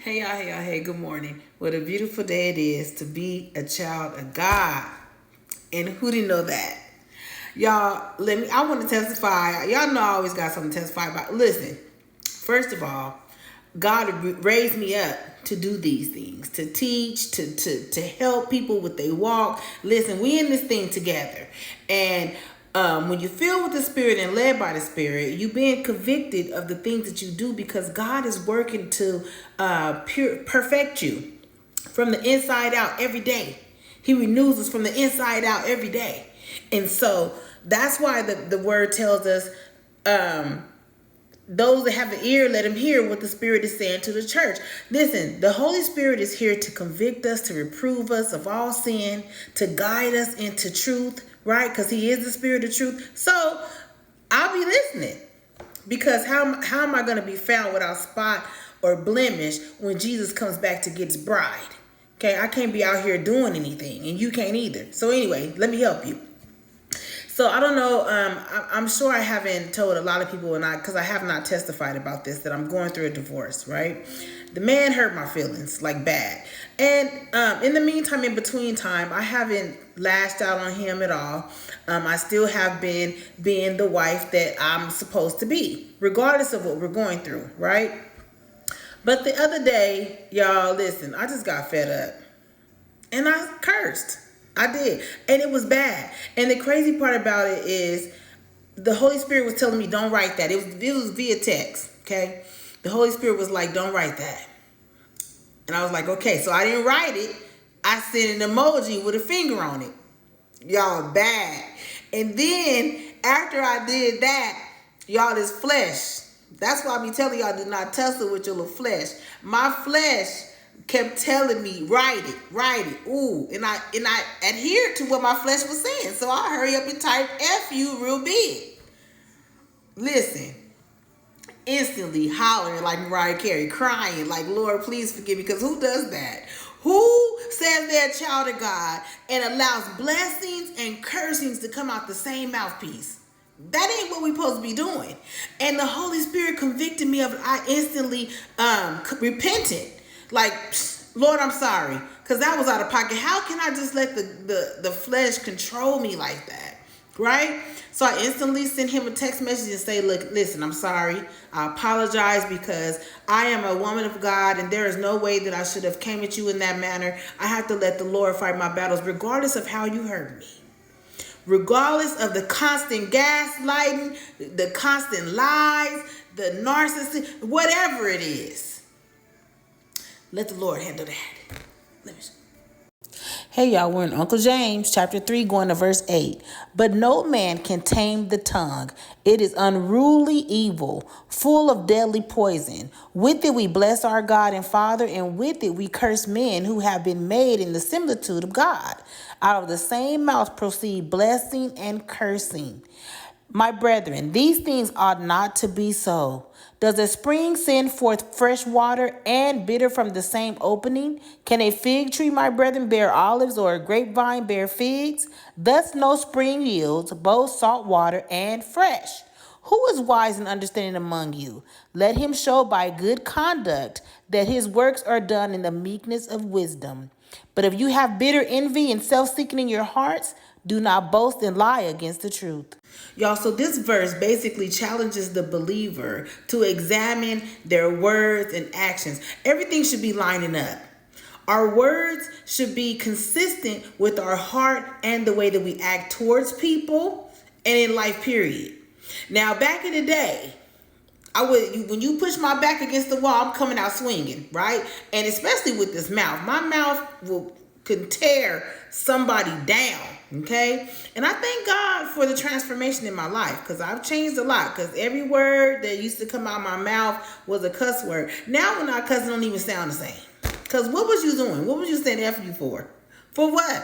Hey, good morning. What a beautiful day it is to be a child of God. And who didn't know that? Y'all, I want to testify. Y'all know I always got something to testify about. Listen, first of all, God raised me up to do these things, to teach, to help people with their walk. Listen, we in this thing together. And when you're filled with the Spirit and led by the Spirit, you being convicted of the things that you do because God is working to perfect you from the inside out every day. He renews us from the inside out every day. And so that's why the word tells us, those that have an ear, let them hear what the Spirit is saying to the church. Listen, the Holy Spirit is here to convict us, to reprove us of all sin, to guide us into truth, right? Because He is the Spirit of truth. So I'll be listening, because how am I going to be found without spot or blemish when Jesus comes back to get His bride? Okay, I can't be out here doing anything, and you can't either. So anyway, let me help you. So I don't know, I'm sure I haven't told a lot of people, because I have not testified about this, that I'm going through a divorce, right? The man hurt my feelings, like bad. And in the meantime, in between time, I haven't lashed out on him at all. I still have been being the wife that I'm supposed to be, regardless of what we're going through, right? But the other day, y'all, listen, I just got fed up. And I cursed. I did. And it was bad. And the crazy part about it is the Holy Spirit was telling me, don't write that. It was via text, okay? The Holy Spirit was like, don't write that. And I was like, okay. So I didn't write it. I sent an emoji with a finger on it. Y'all, bad. And then after I did that, y'all, this flesh. That's why I be telling y'all, do not tussle with your little flesh. My flesh kept telling me, write it. Ooh. And I adhered to what my flesh was saying. So I hurry up and type F you real big. Listen, instantly hollering like Mariah Carey, crying like, Lord, please forgive me. Because who does that? Who says they're a child of God and allows blessings and cursings to come out the same mouthpiece? That ain't what we're supposed to be doing. And the Holy Spirit convicted me of it. I instantly repented. Like, Lord, I'm sorry, because that was out of pocket. How can I just let the flesh control me like that, right? So I instantly sent him a text message and say, look, listen, I'm sorry. I apologize because I am a woman of God, and there is no way that I should have came at you in that manner. I have to let the Lord fight my battles, regardless of how you hurt me. Regardless of the constant gaslighting, the constant lies, the narcissism, whatever it is. Let the Lord handle that. Let me see. Hey, y'all, we're in Uncle James, chapter 3, going to verse 8. But no man can tame the tongue. It is unruly evil, full of deadly poison. With it we bless our God and Father, and with it we curse men who have been made in the similitude of God. Out of the same mouth proceed blessing and cursing. My brethren, these things ought not to be so. Does a spring send forth fresh water and bitter from the same opening? Can a fig tree, my brethren, bear olives, or a grapevine bear figs? Thus no spring yields both salt water and fresh. Who is wise and understanding among you? Let him show by good conduct that his works are done in the meekness of wisdom. But if you have bitter envy and self-seeking in your hearts, do not boast and lie against the truth. Y'all, so this verse basically challenges the believer to examine their words and actions. Everything should be lining up. Our words should be consistent with our heart and the way that we act towards people and in life, period. Now, back in the day, when you push my back against the wall, I'm coming out swinging, right? And especially with this mouth. My mouth can tear somebody down, okay? And I thank God for the transformation in my life, because I've changed a lot, because every word that used to come out of my mouth was a cuss word. Now when I cuss, it don't even sound the same. Because what was you doing? What was you saying F you for? For what?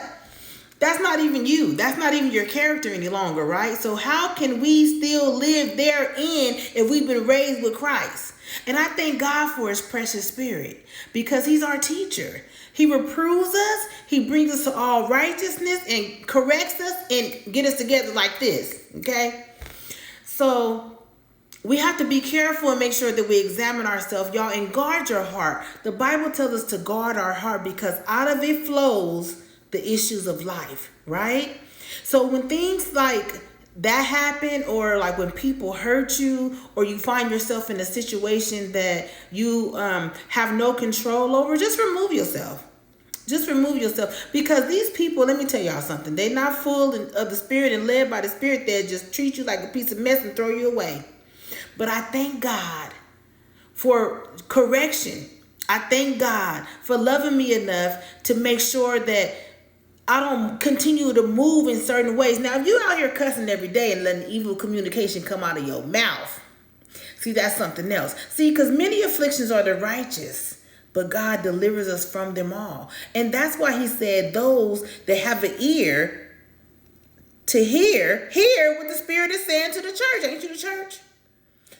That's not even you. That's not even your character any longer, right? So how can we still live therein if we've been raised with Christ? And I thank God for His precious Spirit, because He's our teacher. He reproves us. He brings us to all righteousness and corrects us and get us together like this, okay? So We have to be careful and make sure that we examine ourselves, y'all, and guard your heart. The Bible tells us to guard our heart because out of it flows the issues of life, right? So when things like that happen, or like when people hurt you, or you find yourself in a situation that you have no control over, just remove yourself. Just remove yourself, because these people, let me tell y'all something. They're not full of the Spirit and led by the Spirit. They'll just treat you like a piece of mess and throw you away. But I thank God for correction. I thank God for loving me enough to make sure that I don't continue to move in certain ways. Now, if you out here cussing every day and letting evil communication come out of your mouth, see, that's something else. See, because many afflictions are the righteous, but God delivers us from them all. And that's why he said those that have an ear to hear what the Spirit is saying to the church. Ain't you the church?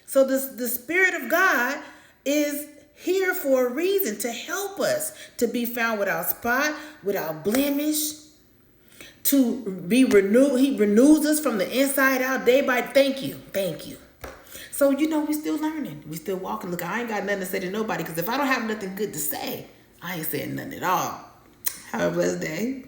So the Spirit of God is here for a reason, to help us to be found without spot, without blemish, to be renewed. He renews us from the inside out day by day. Thank you. So, we still learning. We still walking. Look, I ain't got nothing to say to nobody, because if I don't have nothing good to say, I ain't saying nothing at all. Have a blessed day.